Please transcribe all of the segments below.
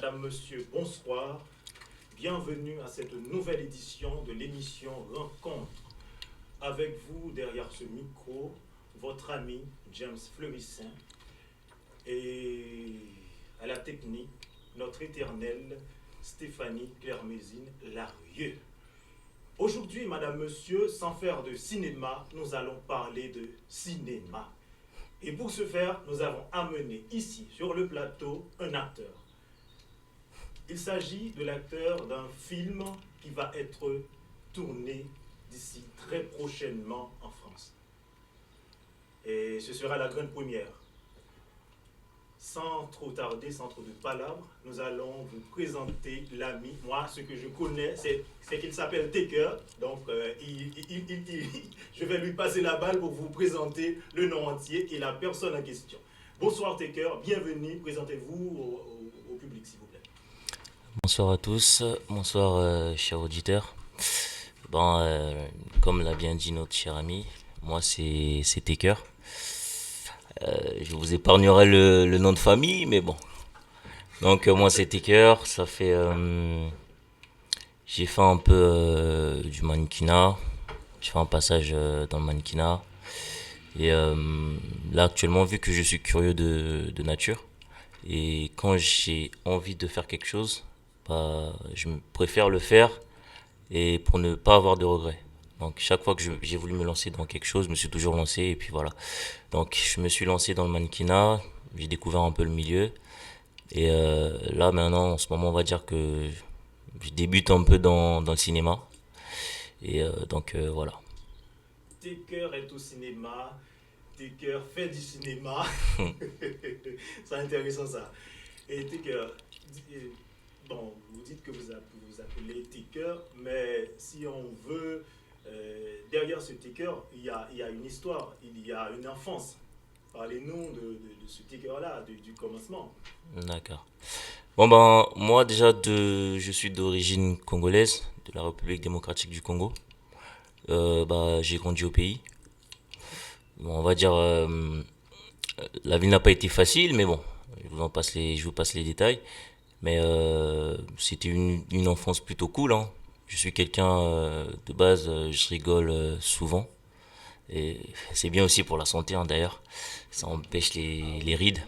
Madame, Monsieur, bonsoir. Bienvenue à cette nouvelle édition de l'émission Rencontre. Avec vous, derrière ce micro, votre ami James Fleurissin et à la technique, notre éternelle Stéphanie Clermésine Larieux. Aujourd'hui, Madame, Monsieur, sans faire de cinéma, nous allons parler de cinéma. Et pour ce faire, nous avons amené ici, sur le plateau, un acteur. Il s'agit de l'acteur d'un film qui va être tourné d'ici très prochainement en France. Et ce sera la grande première. Sans trop tarder, sans trop de palabres, nous allons vous présenter l'ami. Moi, ce que je connais, c'est qu'il s'appelle Taker. Donc, je vais lui passer la balle pour vous présenter le nom entier et la personne en question. Bonsoir Taker, bienvenue. Présentez-vous au public, s'il vous plaît. Bonsoir à tous, bonsoir chers auditeurs. Comme l'a bien dit notre cher ami, moi c'est Taker. Je vous épargnerai le nom de famille, mais bon. Donc moi c'est Taker, j'ai fait un peu du mannequinat, j'ai fait un passage dans le mannequinat. Et là actuellement, vu que je suis curieux de nature, et quand j'ai envie de faire quelque chose, je préfère le faire et pour ne pas avoir de regrets. Donc chaque fois que j'ai voulu me lancer dans quelque chose, je me suis toujours lancé et puis voilà. Donc je me suis lancé dans le mannequinat, j'ai découvert un peu le milieu et là maintenant en ce moment on va dire que je débute un peu dans le cinéma et voilà. Taker est au cinéma, Taker fait du cinéma. C'est intéressant ça. Et Taker, bon, vous dites que vous appelez Taker, mais si on veut, derrière ce Taker, il y a une histoire, il y a une enfance. Parlez-nous de ce Taker-là, du commencement. D'accord. Moi déjà je suis d'origine congolaise, de la République démocratique du Congo. J'ai grandi au pays. Bon, on va dire la vie n'a pas été facile, mais bon, je vous passe les détails. Mais c'était une enfance plutôt cool, hein. Je suis quelqu'un de base, je rigole souvent. Et c'est bien aussi pour la santé, hein, d'ailleurs. Ça empêche Ah les oui, rides.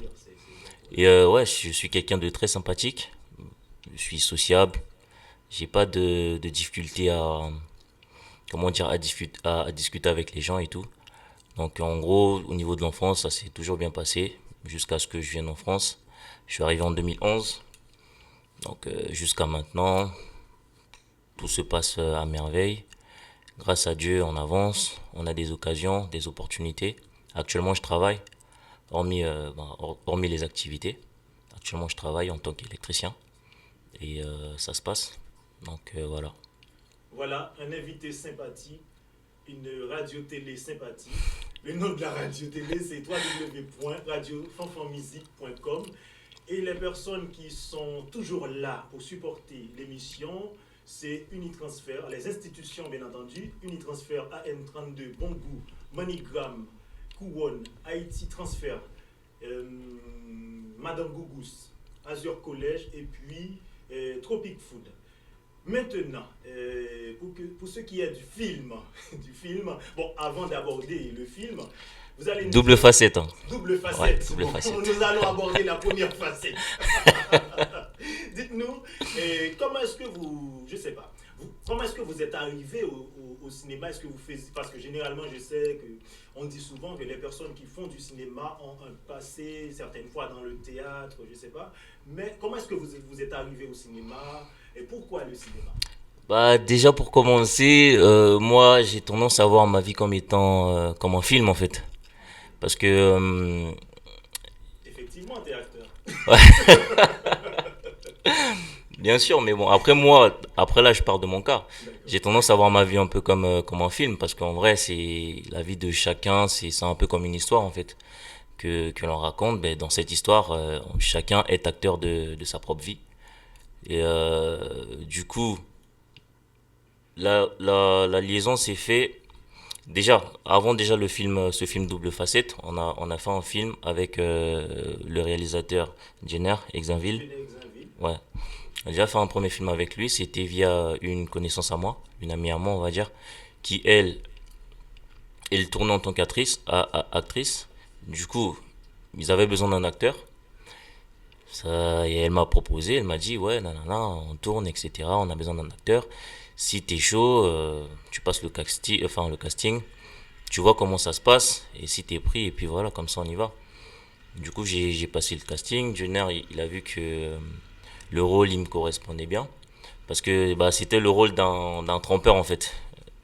rire, Et ouais, je suis quelqu'un de très sympathique. Je suis sociable. J'ai pas de difficulté comment dire, à discuter avec les gens et tout. Donc en gros, au niveau de l'enfance, ça s'est toujours bien passé jusqu'à ce que je vienne en France. Je suis arrivé en 2011. Donc jusqu'à maintenant, tout se passe à merveille. Grâce à Dieu, on avance, on a des occasions, des opportunités. Actuellement, je travaille, hormis les activités. Actuellement, je travaille en tant qu'électricien et ça se passe. Donc voilà. voilà, un invité sympathique, une radio-télé sympathique. Le nom de la radio-télé, c'est www.radiofanfanmusique.com. Et les personnes qui sont toujours là pour supporter l'émission, c'est Unitransfer, les institutions bien entendu, Unitransfer AN32, Bongout, MoneyGram, Kouwon, Haïti Transfer, Madame Gougous, Azure Collège et puis Tropic Food. Maintenant, pour ce qui est du film, bon, avant d'aborder le film, vous allez nous Double dire facette, hein. double Ouais, facette. double Bon, facette. nous allons aborder la première facette. Dites-nous, comment est-ce que vous, je sais pas, comment est-ce que vous êtes arrivé au cinéma? Est-ce que vous faites, parce que généralement, je sais que on dit souvent que les personnes qui font du cinéma ont un passé, certaines fois dans le théâtre, je sais pas. Mais comment est-ce que vous êtes arrivé au cinéma et pourquoi le cinéma? Déjà pour commencer, moi j'ai tendance à voir ma vie comme étant comme un film en fait. Parce que Effectivement, t'es acteur. bien sûr, mais bon, après là, je pars de mon cas. D'accord. J'ai tendance à voir ma vie un peu comme un film, parce qu'en vrai, c'est la vie de chacun, c'est un peu comme une histoire, en fait, que l'on raconte. Ben, dans cette histoire, chacun est acteur de sa propre vie. Et du coup, la liaison s'est fait, déjà, avant déjà ce film Double Facette, on a fait un film avec le réalisateur Jenner Exanville. Jenny Exinville. Ouais. J'ai déjà fait un premier film avec lui. C'était via une connaissance à moi, une amie à moi, on va dire, qui, elle tournait en tant qu'actrice. Actrice. Du coup, ils avaient besoin d'un acteur. Ça, et elle m'a proposé, elle m'a dit, ouais, nanana, on tourne, etc. On a besoin d'un acteur. Si t'es chaud, tu passes le casting, tu vois comment ça se passe, et si t'es pris, et puis voilà, comme ça on y va. Du coup, j'ai passé le casting. Junior, il a vu que le rôle, il me correspondait bien. Parce que bah, c'était le rôle d'un trompeur, en fait.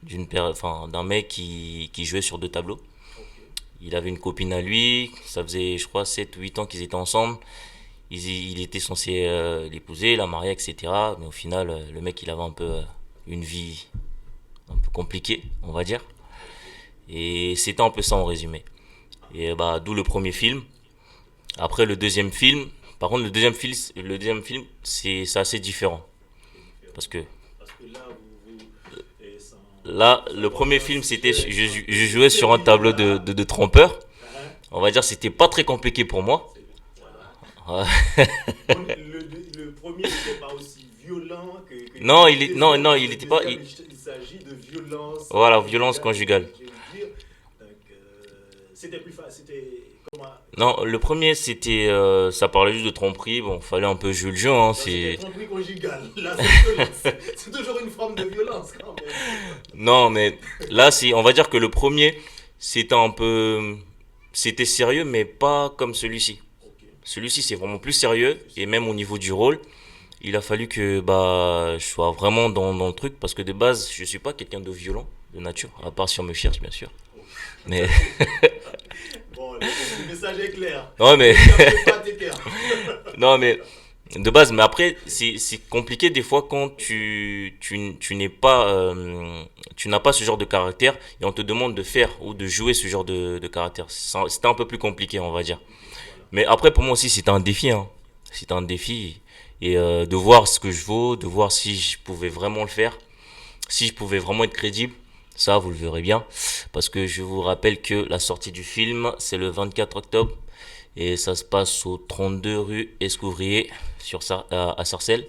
D'un mec qui jouait sur deux tableaux. Ok. Il avait une copine à lui, ça faisait, je crois, 7 ou 8 ans qu'ils étaient ensemble. Il était censé l'épouser, la marier, etc. Mais au final, le mec, il avait un peu une vie un peu compliquée, on va dire. Ok. Et c'était un peu ça en résumé. Et bah, d'où le premier film. Après, le deuxième film, par contre, le deuxième film, c'est assez différent. C'est différent. Parce que Parce que là, sans, là, sans le avoir premier dans film, le c'était, sujet, un peu je de jouais sur un tableau Terminator. de trompeur. Hein. On va dire, c'était pas très compliqué pour moi. Voilà. Ouais. Le premier n'était pas aussi violent que Non, le deuxième. non, Et il le était pas. deuxième, il s'agit de violence Voilà, violence conjugale, conjugale. je vais dire. Donc, c'était plus facile. C'était comment. Non, le premier, c'était, ça parlait juste de tromperie. Bon, fallait un peu jouer le jeu, hein. Non, c'était C'est, tromperie conjugale. Là, c'est violence. C'est toujours une forme de violence quand même. non, mais là, on va dire que le premier, c'était un peu, c'était sérieux, mais pas comme celui-ci. Ok, Celui-ci, c'est vraiment plus sérieux, plus et sérieux. même au niveau du rôle, il a fallu que bah je sois vraiment dans le truc parce que de base, je suis pas quelqu'un de violent de nature, Ok, à part si on me cherche, bien sûr. ok. Mais Bon, le message est clair. ouais, Ne mais cherchez pas tes cœurs. non, mais de base, mais après, c'est compliqué des fois quand tu n'es pas, tu n'as pas ce genre de caractère et on te demande de faire ou de jouer ce genre de caractère. C'était un peu plus compliqué, on va dire. Compliqué, voilà. Mais après, pour moi aussi, c'était un défi, hein. C'était un défi. Et de voir ce que je vaux, de voir si je pouvais vraiment le faire, si je pouvais vraiment être crédible. Ça, vous le verrez bien. Parce que je vous rappelle que la sortie du film, c'est le 24 octobre. Et ça se passe au 32 rue Escouvrier, à Sarcelles.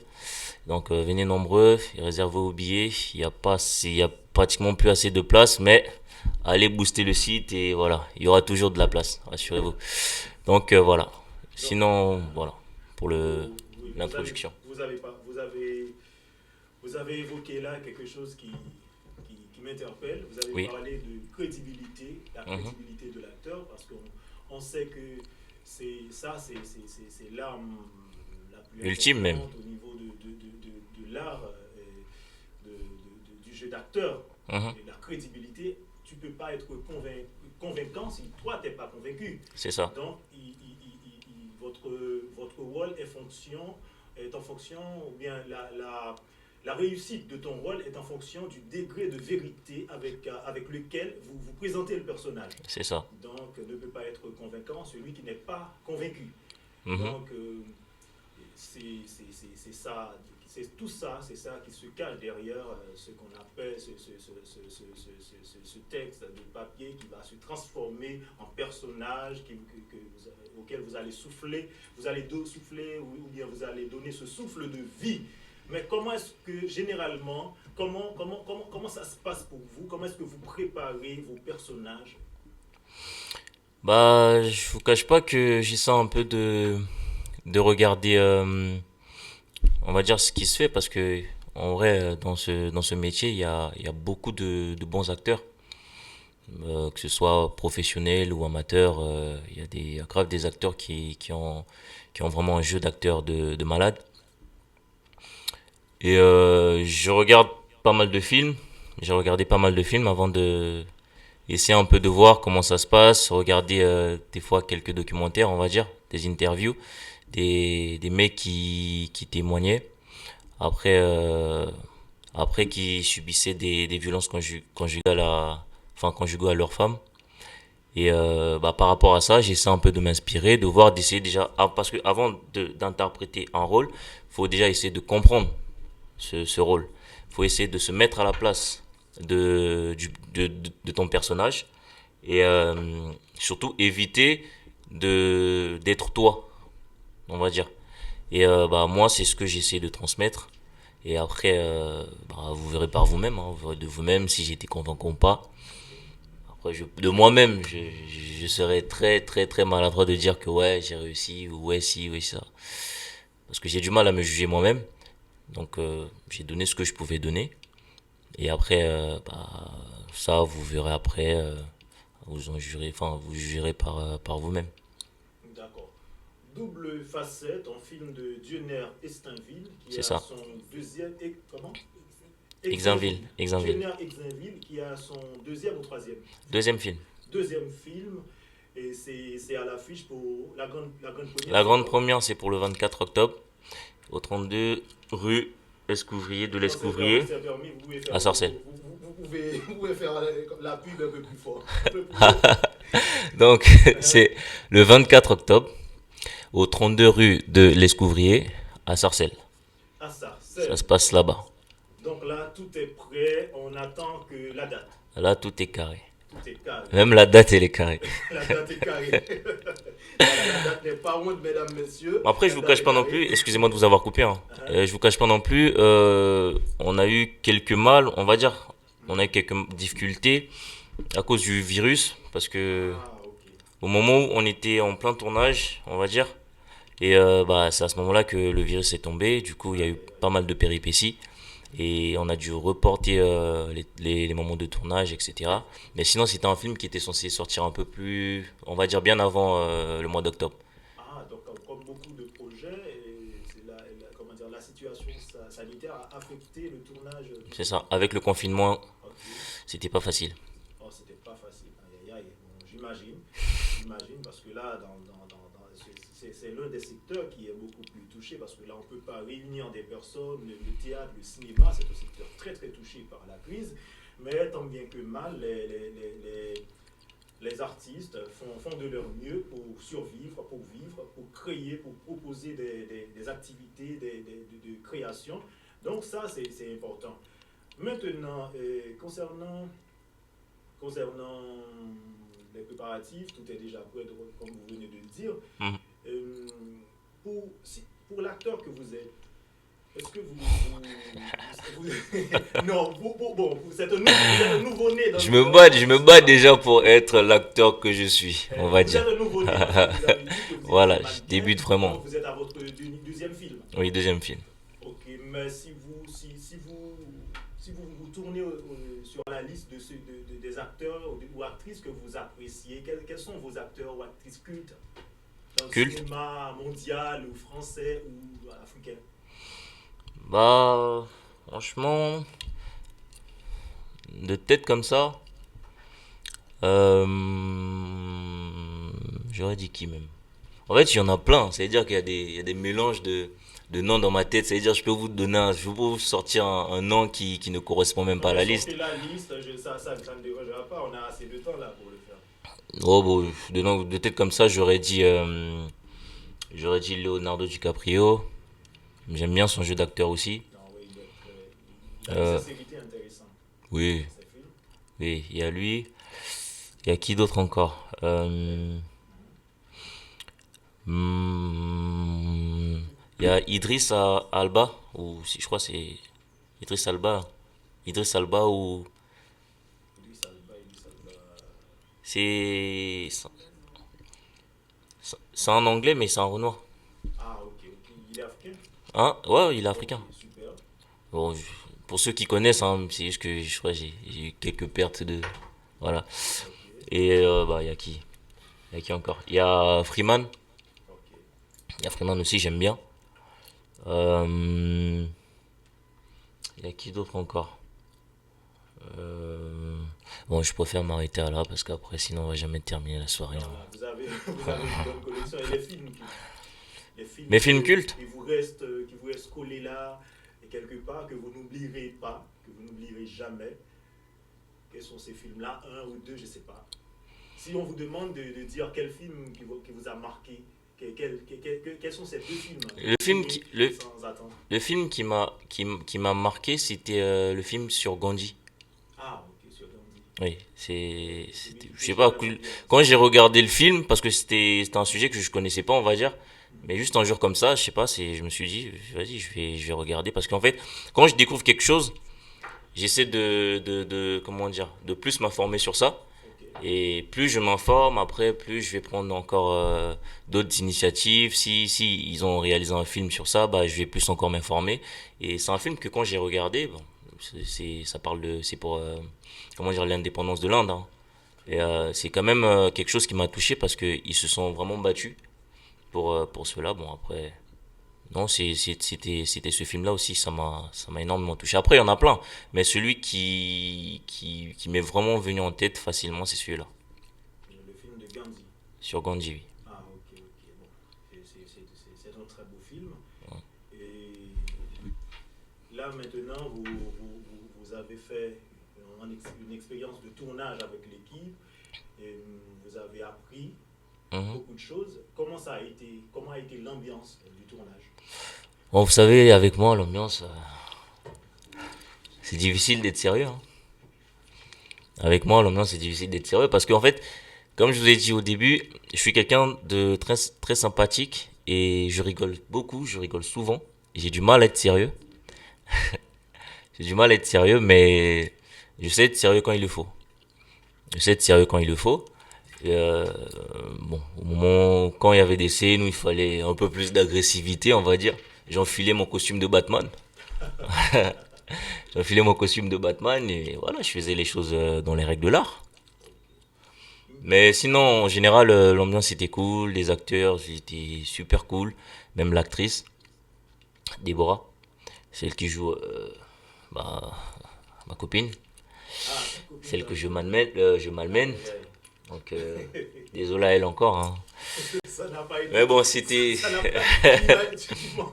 Donc venez nombreux et réservez vos billets. Il y a pratiquement plus assez de place, mais allez booster le site et voilà, il y aura toujours de la place, rassurez-vous. Donc voilà. Donc, Sinon, voilà, pour oui, l'introduction. vous avez évoqué là quelque chose qui m'interpelle. Vous avez Oui. parlé de crédibilité, la Mhm. crédibilité de l'acteur, parce qu'on sait que c'est l'arme la plus Ultime même. importante au niveau de l'art, du jeu d'acteur. Mhm. Et la crédibilité, tu ne peux pas être convaincant si toi, tu n'es pas convaincu. C'est ça. Donc, votre rôle est en fonction, ou bien la réussite de ton rôle est en fonction du degré de vérité avec lequel vous présentez le personnage. C'est ça. Donc, ne peut pas être convaincant celui qui n'est pas convaincu. Mhm. Donc, c'est ça, c'est tout ça, c'est ça qui se cache derrière ce qu'on appelle ce texte de papier qui va se transformer en personnage auquel vous allez souffler, souffler ou bien vous allez donner ce souffle de vie. Mais comment est-ce que généralement, comment ça se passe pour vous? Comment est-ce que vous préparez vos personnages? Bah, je vous cache pas que j'essaie un peu de regarder, on va dire, ce qui se fait parce que en vrai, dans ce métier, il y a beaucoup de bons acteurs, que ce soit professionnels ou amateurs. Il y a grave des acteurs qui ont vraiment un jeu d'acteur de malade. Et je regarde pas mal de films. J'ai regardé pas mal de films avant de essayer un peu de voir comment ça se passe, regarder des fois quelques documentaires, on va dire, des interviews, des mecs qui témoignaient après, après qui subissaient des violences conjugales enfin, conjugales à leur femme. Et bah, par rapport à ça, j'essaie un peu de m'inspirer, de voir, d'essayer déjà, parce que avant d'interpréter un rôle, faut déjà essayer de comprendre ce rôle. Faut essayer de se mettre à la place de ton personnage et surtout éviter d'être toi, on va dire. Et bah moi, c'est ce que j'essaie de transmettre. Et après, bah, vous verrez par vous-même, hein, vous verrez de vous-même si j'étais convaincant ou pas. Après, de moi-même, je serais très très très maladroit de dire que ouais, j'ai réussi, ou ouais, si, ouais, ça. Parce que j'ai du mal à me juger moi-même. Donc, j'ai donné ce que je pouvais donner. Et après, bah, ça, vous verrez après, vous en jurez, enfin, vous jugerez par vous-même. D'accord. Double facette, un film de Dioner Estinville qui C'est a ça. son deuxième. Comment? Exinville, Exinville. Exinville. Dioner Exinville qui a son deuxième ou troisième film. Deuxième film. Deuxième film. Et c'est à l'affiche pour la grande première, La c'est grande quand? première, c'est pour le 24 octobre, au 32 rue Escouvrier de Quand l'Escouvrier, c'est permis, vous pouvez à faire, Sarcelles. vous pouvez faire la pub un peu plus fort. Un peu plus fort. Donc, Hein? c'est le 24 octobre, au 32 rue de l'Escouvrier, à Sarcelles. À ça, Ça c'est. se passe là-bas. Donc là, tout est prêt. On attend que la date. Là, tout est carré. Tout est carré. Même la date, elle est carrée. La date est carrée. Voilà, la date n'est pas honte, mesdames, messieurs. Bon, après, je La vous date cache est pas non carrée. plus, excusez-moi de vous avoir coupé, hein. Hein? Je vous cache pas non plus, on a eu quelques mal, on va dire, on a eu quelques difficultés à cause du virus, parce que Ah, ok. au moment où on était en plein tournage, on va dire, et bah, c'est à ce moment-là que le virus est tombé, du coup, il y a eu pas mal de péripéties, et on a dû reporter les moments de tournage, etc. Mais sinon, c'était un film qui était censé sortir un peu plus, on va dire, bien avant le mois d'octobre. Ah, donc comme beaucoup de projets, c'est comment dire, la situation sanitaire a affecté le tournage du C'est film. ça, avec le confinement, Ok. c'était pas facile. Oh, c'était pas facile. Aïe, aïe, aïe. Bon, j'imagine. J'imagine parce que là, c'est l'un des secteurs qui est beaucoup plus touché parce que là, on ne peut pas réunir des personnes. Le théâtre, le cinéma, c'est un secteur très, très touché par la crise. Mais tant bien que mal, les artistes font de leur mieux pour survivre, pour vivre, pour créer, pour proposer des activités de création. Donc ça, c'est important. Maintenant, concernant les préparatifs, tout est déjà prêt, comme vous venez de le dire. Mhm. Euh, pour l'acteur que vous êtes, est-ce que non, bon, vous êtes un nouveau-né Je me bats déjà pour être l'acteur que je suis, on va vous êtes dire. un nouveau-né parce que vous avez dit que vous étiez Voilà, je mannequin, débute vraiment. donc vous êtes à votre deuxième film. Oui, deuxième film. Ok, mais si vous tournez sur la liste des acteurs ou actrices que vous appréciez, quels sont vos acteurs ou actrices cultes dans le Culte. cinéma mondial ou français ou africain? Bah, franchement, de tête comme ça, euh, j'aurais dit qui même. En fait, il y en a plein. C'est-à-dire qu'il y a des mélanges de noms dans ma tête. C'est-à-dire, je peux vous sortir un nom qui ne correspond même Non, pas à mais la liste. sortez la liste, ça ne dérangera pas, on a assez de temps là pour le faire. Oh, bon, de tête comme ça, j'aurais dit Leonardo DiCaprio. J'aime bien son jeu d'acteur aussi. Non, oui, il a une Euh, sincérité intéressante oui, dans ses films. oui, il y a lui. Il y a qui d'autre encore hmm, il y a Alba, ou si je crois que c'est Idriss Alba. Idriss Alba ou Idriss Elba. c'est c'est en anglais mais c'est en renoir. Ah, ok, ok. Il est africain? Hein? Ouais, il est Ok, africain. super. Bon, pour ceux qui connaissent, hein, c'est juste que je crois que j'ai eu quelques pertes de voilà. Ok, Et bah il y a qui? Il y a qui encore? Il y a Freeman. ok. Il y a Freeman aussi, j'aime bien. Euh, il y a qui d'autre encore? Euh, Bon, je préfère m'arrêter là parce qu'après, sinon, on va jamais terminer la soirée, Non, hein. là, vous avez une bonne collection. Et les films, les films Mes films cultes? qui vous restent collés là, et quelque part, que vous n'oublierez pas, que vous n'oublierez jamais. Quels sont ces films-là? Un ou deux, je ne sais pas. Si on vous demande de dire quel film qui vous a marqué, quels sont ces deux films? Le film Ciné qui, sans attendre. le film qui m'a marqué, c'était le film sur Gandhi. Ah, ok, sur Gandhi. Oui, Celui c'était, qui je fait sais pas, jamais mentir. quand j'ai regardé le film, parce que c'était un sujet que je connaissais pas, on va dire, Mais juste un jour comme ça, je sais pas, je me suis dit, vas-y, je vais regarder. Parce qu'en fait, quand je découvre quelque chose, j'essaie comment dire, de plus m'informer sur ça. Ok. Et plus je m'informe, après, plus je vais prendre encore d'autres initiatives. Si ils ont réalisé un film sur ça, bah, je vais plus encore m'informer. Et c'est un film que quand j'ai regardé, bon, ça parle c'est pour, comment dire, l'indépendance de l'Inde, hein. Et c'est quand même quelque chose qui m'a touché parce qu'ils se sont vraiment battus pour cela. Bon, après, non, c'était ce film-là aussi, ça m'a énormément touché. Après, il y en a plein, mais celui qui m'est vraiment venu en tête facilement, c'est celui-là, Le film de Gandhi. sur Gandhi, oui. Ah, ok, ok. Bon, c'est un très beau film. Et là, maintenant, vous avez fait une expérience de tournage avec l'équipe. Et vous avez appris Mhm. beaucoup de choses. Comment a été l'ambiance du tournage? Bon, vous savez, avec moi, l'ambiance, c'est difficile d'être sérieux, hein. Avec moi, l'ambiance, c'est difficile d'être sérieux parce qu'en fait, comme je vous ai dit au début, je suis quelqu'un de très, très sympathique et je rigole beaucoup, je rigole souvent. J'ai du mal à être sérieux. J'ai du mal à être sérieux, mais je sais être sérieux quand il le faut. Je sais être sérieux quand il le faut. Et bon, au moment quand il y avait des scènes où il fallait un peu plus d'agressivité, on va dire, j'enfilais mon costume de Batman. J'enfilais mon costume de Batman et voilà, je faisais les choses dans les règles de l'art. Mais sinon, en général, l'ambiance était cool, les acteurs étaient super cool, même l'actrice, Déborah, celle qui joue bah, ma copine, Ah, ta copine celle dans que le je film. malmène, Aïe, aïe, Donc, aïe. désolé à elle encore, hein. Ça n'a pas Mais été. bon, c'était, Ça n'a pas.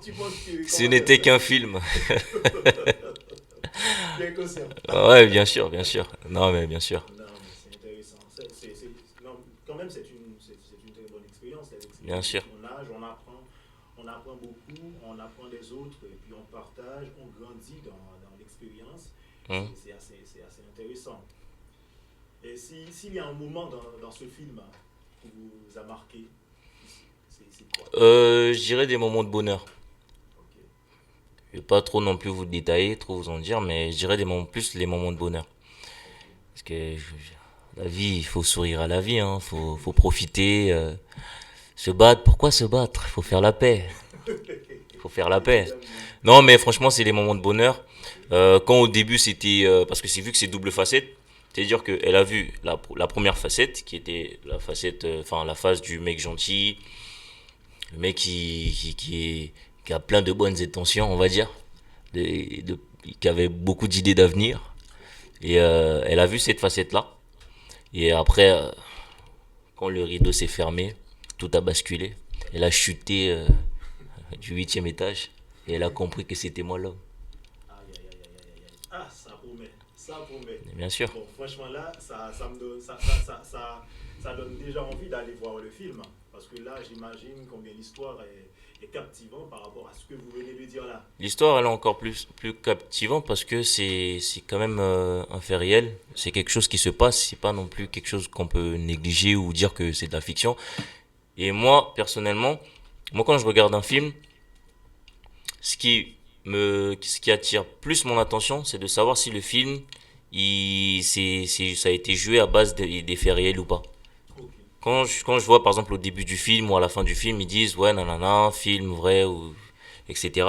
Tu penses que. ce Comment ça n'était se qu'un passe? film. Tu es conscient. Ouais, bien sûr, bien sûr. Non, mais bien sûr, Non, mais c'est intéressant. Non, quand même, c'est une très bonne expérience, bien l'expérience de sûr. tournage. On apprend beaucoup, on apprend des autres, et puis on partage, on grandit dans l'expérience. Hum. C'est assez intéressant. Et s'il y a un moment dans ce film qui vous a marqué, c'est quoi? Je dirais des moments de bonheur. Ok. Je vais pas trop non plus vous détailler, trop vous en dire, mais je dirais des moments plus les moments de bonheur. Parce que la vie, il faut sourire à la vie, hein. Faut profiter, se battre. Pourquoi se battre? Il faut faire la paix. Il faut faire la paix. J'aime bien. Non, mais franchement, c'est des moments de bonheur. Quand au début, c'était parce que c'est vu que c'est double facette. C'est-à-dire qu'elle a vu la première facette, qui était la facette, enfin la face du mec gentil, le mec qui a plein de bonnes intentions, on va dire, qui avait beaucoup d'idées d'avenir. Et elle a vu cette facette-là. Et après, quand le rideau s'est fermé, tout a basculé. Elle a chuté du huitième étage et elle a compris que c'était moi l'homme. Aïe, aïe, aïe, aïe, aïe, aïe. Ah, ça promet. Ça promet. Et bien sûr, Bon, franchement, là, ça me donne, ça donne déjà envie d'aller voir le film. Parce que là, j'imagine combien l'histoire est captivante par rapport à ce que vous venez de dire là. l'histoire elle est encore plus captivante parce que c'est quand même un fait réel. C'est quelque chose qui se passe. C'est pas non plus quelque chose qu'on peut négliger ou dire que c'est de la fiction. Et moi personnellement, moi quand je regarde un film, ce qui attire plus mon attention, c'est de savoir si le film, ça a été joué à base des faits réels ou pas. Ok. Quand je vois par exemple au début du film ou à la fin du film, ils disent ouais, nanana, film vrai, ou etc.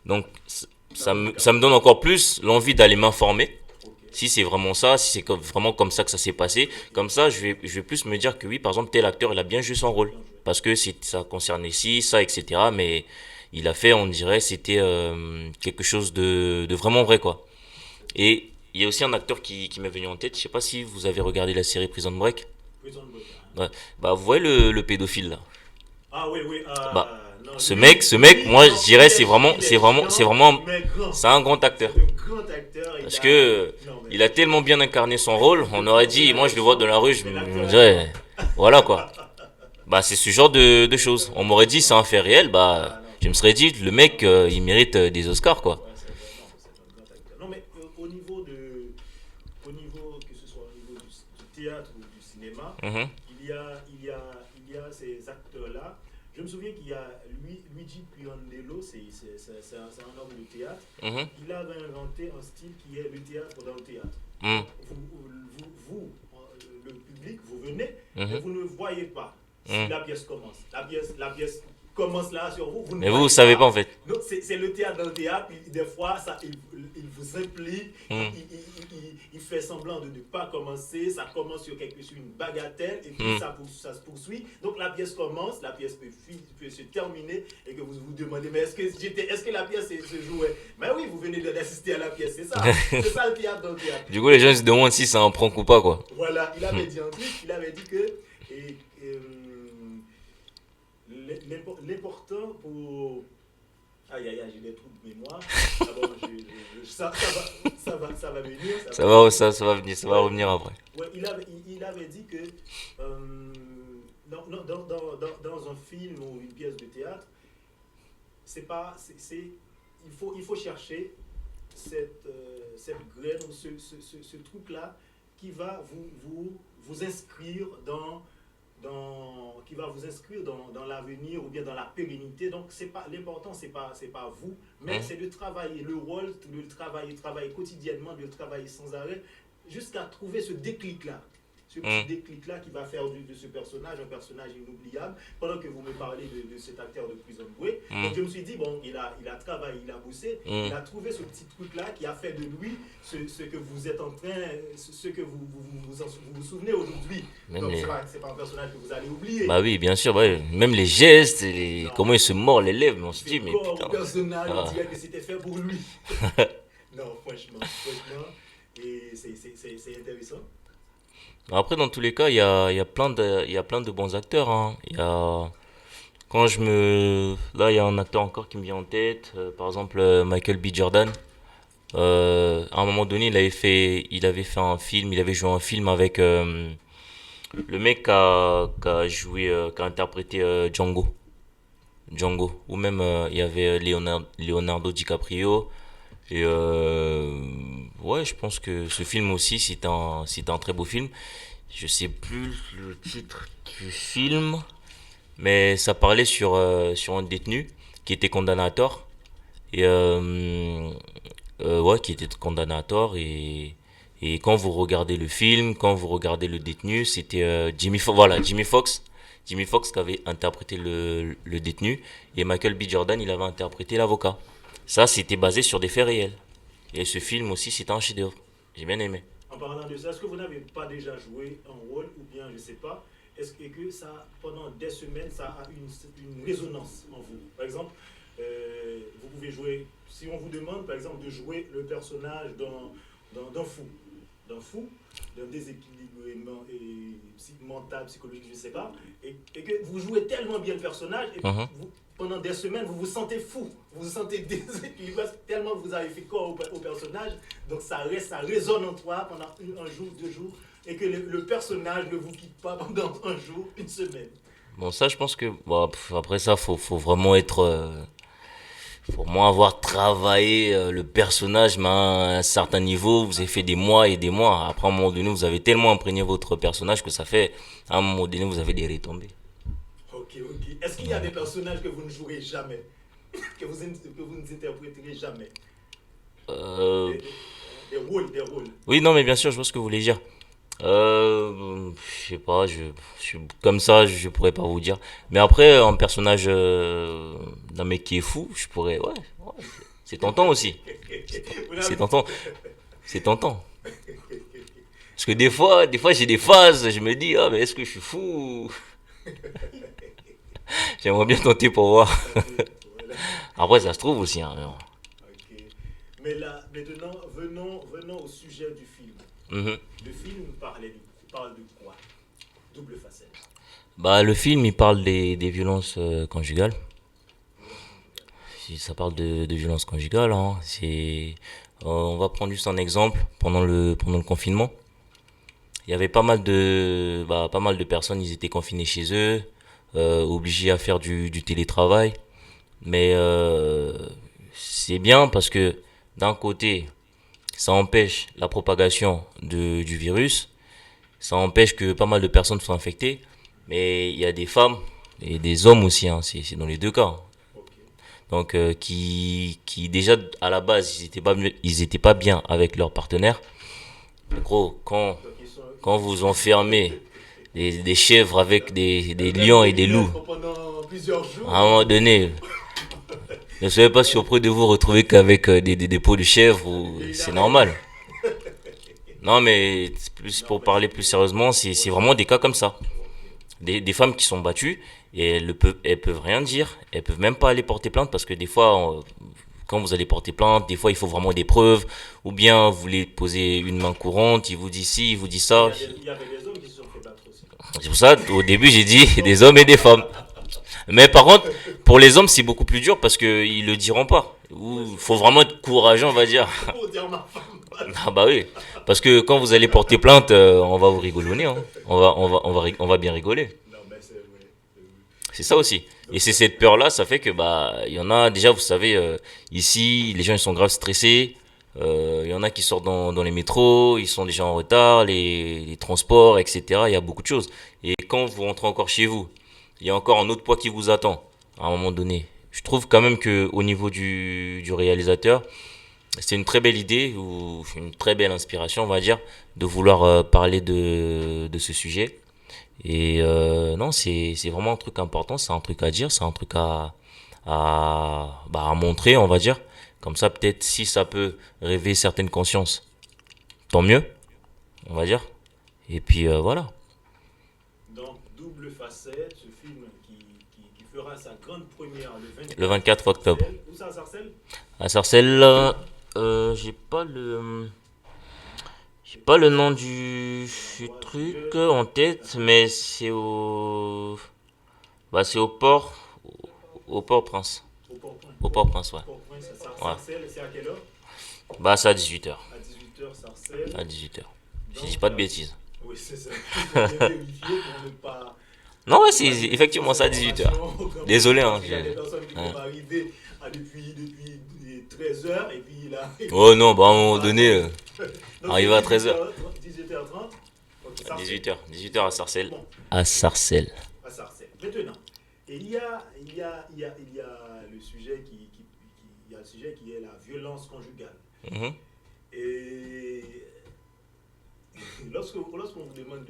Donc Ça vous ça me capte. donne encore plus l'envie d'aller m'informer. Ok. Si c'est vraiment ça, si c'est vraiment comme ça que ça s'est passé, Ok. comme ça je vais plus me dire que oui, par exemple, tel acteur, il a bien joué son rôle. Bien joué. Parce que ça concernait ci, ça, etc. Mais il a fait, on dirait, c'était quelque chose de vraiment vrai, quoi. C'est vrai. Et il y a aussi un acteur qui m'est venu en tête, je sais pas si vous avez regardé la série Prison Break. Prison Break, hein. Ouais. Bah, vous voyez le pédophile, là. Ah oui, oui. Bah, Non, ce lui, mec, moi, je non, dirais, il est chiant, mais grand. c'est un grand acteur. C'est un grand acteur. Parce que Non, mais il a tellement bien incarné son rôle, on aurait dit, moi je le vois dans la rue, je c'est me l'acteur dirais, action. voilà quoi. Bah c'est ce genre de choses. On m'aurait dit c'est un fait réel, bah Ah non, je me mais serais dit le non, mec il mérite des Oscars quoi. ouais, c'est vrai, non, c'est un grand acteur. Non, mais au niveau, que ce soit au niveau du théâtre ou du cinéma, Mhm, il y a ces acteurs-là. Je me souviens qu'il y a DiCaprio, c'est un homme de théâtre. Mhm. Il avait inventé un style qui est le théâtre dans le théâtre. Mhm. Le public, vous venez, mais Mhm. vous ne voyez pas si Mhm. la pièce commence. La pièce commence là sur vous, vous ne Mais vous voyez savez pas pas. en fait. Donc c'est le théâtre dans le théâtre, des fois il vous implique, Mhm. il fait semblant de ne pas commencer, ça commence sur une bagatelle et puis Mhm. ça se poursuit. Donc la pièce commence, la pièce peut se terminer et que vous vous demandez mais est-ce que la pièce se jouait? Mais oui, vous venez d'assister à la pièce, c'est ça le théâtre dans le théâtre. Du coup, les gens se demandent si ça en prend ou pas, quoi. Voilà, il avait dit un truc, il avait dit que l'important pour... Aïe, aïe, aïe, j'ai des trous de mémoire. D'abord, ça va venir. Ça va venir, ça va revenir après. Ouais, il avait dit que dans un film ou une pièce de théâtre, il faut chercher cette graine ou ce truc-là qui va vous inscrire qui va vous inscrire dans l'avenir ou bien dans la pérennité. Donc l'important c'est pas vous, mais c'est de travailler le rôle, de le travailler quotidiennement, de le travailler sans arrêt jusqu'à trouver ce déclic là. Ce petit déclic-là qui va faire de ce personnage un personnage inoubliable. Pendant que vous me parlez de cet acteur de Prison Break, donc je me suis dit, bon, il a travaillé, il a bossé, il a trouvé ce petit truc-là qui a fait de lui ce que vous êtes en train, ce que vous souvenez aujourd'hui. Donc c'est pas un personnage que vous allez oublier. Bah oui, bien sûr, ouais. Même les gestes, comment il se mord les lèvres, on se dit, mais putain. putain. Le personnage, on dirait que c'était fait pour lui. Non, franchement. Et c'est intéressant. Après, dans tous les cas, il y a plein de bons acteurs, hein. Là, il y a un acteur encore qui me vient en tête, par exemple Michael B. Jordan. À un moment donné, il avait fait un film, il avait joué un film avec le mec qui a interprété Django. Ou même il y avait Leonardo DiCaprio. Et ouais, je pense que ce film aussi, c'est un très beau film. Je sais plus le titre du film, mais ça parlait sur un détenu qui était condamné à tort. Et ouais, qui était condamné à tort. Et quand vous regardez le film, quand vous regardez le détenu, c'était Jimmy Fox. Jimmy Fox qui avait interprété le détenu. Et Michael B. Jordan, il avait interprété l'avocat. Ça, c'était basé sur des faits réels. Et ce film aussi, c'est un chef-d'œuvre. J'ai bien aimé. En parlant de ça, est-ce que vous n'avez pas déjà joué un rôle ou bien, je ne sais pas, est-ce que ça, pendant des semaines, ça a une résonance en vous? Par exemple, vous pouvez jouer, si on vous demande par exemple de jouer le personnage d'un fou, d'un déséquilibre mental, psychologique, je ne sais pas, et que vous jouez tellement bien le personnage, et pendant des semaines, vous vous sentez fou, vous vous sentez déséquilibré, tellement vous avez fait corps au personnage, donc ça résonne en toi pendant un jour, 2 jours, et que le personnage ne vous quitte pas pendant un jour, une semaine. Bon, ça, je pense que après ça, faut vraiment faut moins avoir travaillé le personnage, mais à un certain niveau, vous avez fait des mois et des mois. Après, à un moment donné, vous avez tellement imprégné votre personnage que ça fait, à un moment donné, vous avez des retombées. Ok. Est-ce qu'il y a des personnages que vous ne jouerez jamais, que vous n'interpréterez jamais? Des rôles. Oui, non, mais bien sûr, je vois ce que vous voulez dire. Je sais pas, comme ça, je pourrais pas vous dire. Mais après, un personnage d'un mec qui est fou, je pourrais, ouais, c'est tentant aussi. C'est tentant. C'est tentant. Parce que des fois, j'ai des phases, je me dis, ah, mais est-ce que je suis fou? J'aimerais bien tenter pour voir. Après, ça se trouve aussi, hein. Ok. Mais là, maintenant, venons au sujet du film. Le film parle de quoi? Double facette. Bah, le film, il parle des violences conjugales. Ça parle de violences conjugales, hein. On va prendre juste un exemple. Pendant le confinement, il y avait pas mal de personnes, ils étaient confinés chez eux, obligés à faire du télétravail. Mais c'est bien parce que d'un côté, ça empêche la propagation du virus, ça empêche que pas mal de personnes soient infectées, mais il y a des femmes et des hommes aussi, hein, c'est dans les deux cas. Ok. Donc, qui déjà à la base, ils étaient pas bien avec leur partenaire. Gros, Donc, quand vous enfermez des chèvres avec des lions et des loups, pendant plusieurs jours. à un moment donné, ne soyez pas surpris de vous retrouver qu'avec des peaux de chèvre, c'est normal. Non, mais plus Non, pour mais parler plus sérieusement, c'est vraiment des cas comme ça. ok. Des femmes qui sont battues et elles peuvent rien dire, elles peuvent même pas aller porter plainte parce que des fois, quand vous allez porter plainte, des fois il faut vraiment des preuves, ou bien vous voulez poser une main courante, il vous dit ci, il vous dit Mais ça. il y avait des hommes qui se sont fait battre aussi. C'est pour ça, au début, j'ai dit des hommes et des femmes. Mais par contre, pour les hommes, c'est beaucoup plus dur parce qu'ils le diront pas. Ouais, Ou c'est faut vrai. vraiment être courageux, on va dire. Pour dire ma femme batte. Ah bah oui, parce que quand vous allez porter plainte, on va vous rigolonner, hein. On va bien rigoler. Non, mais c'est vrai. C'est vrai. C'est ça aussi. Et Donc, c'est cette peur-là, ça fait que bah il y en a déjà, vous savez, ici, les gens ils sont grave stressés. Il y en a qui sortent dans les métros, ils sont déjà en retard, les transports, etc. Il y a beaucoup de choses. Et quand vous rentrez encore chez vous, il y a encore un autre poids qui vous attend à un moment donné. Je trouve quand même que au niveau du réalisateur, c'est une très belle idée ou une très belle inspiration, on va dire, de vouloir parler de ce sujet. Et non, c'est vraiment un truc important, c'est un truc à dire, c'est un truc à montrer, on va dire. Comme ça, peut-être si ça peut réveiller certaines consciences, tant mieux, on va dire. Et puis voilà, donc, double facette, ce film qui fera sa grande première le le 24 à 24 octobre. Sarcelles. Où ça, à Sarcelles? À Sarcelles, j'ai pas le nom On du envoie truc Dieu. en tête, mais c'est au Port-au-Prince. Au Port-au-Prince. Au Port-au-Prince, ouais. Au Port-au-Prince, Ouais. Sarcelles, c'est à quelle heure? Bah, c'est à 18h. À 18h, Sarcelles. À 18h. Si je dis Donc, pas de bêtises. oui, c'est ça. Il faut bien vérifier pour ne pas. Non, ouais, Ne c'est pas donner de effectivement fausses ça à 18h. informations au grand Désolé, public hein. parce qu'il y a des personnes qui Hein. peuvent arriver depuis 13h et puis là. Oh non, bah à un moment Ah, donné, donc, donc arrivé à 13h. 18h30. Ok, À Sarcelles. 18h. 18h à Sarcelles. Bon, À Sarcelles. à Sarcelles. Maintenant, et il y a le sujet il y a le sujet qui est la violence conjugale. Mhm. Et lorsqu'on vous demande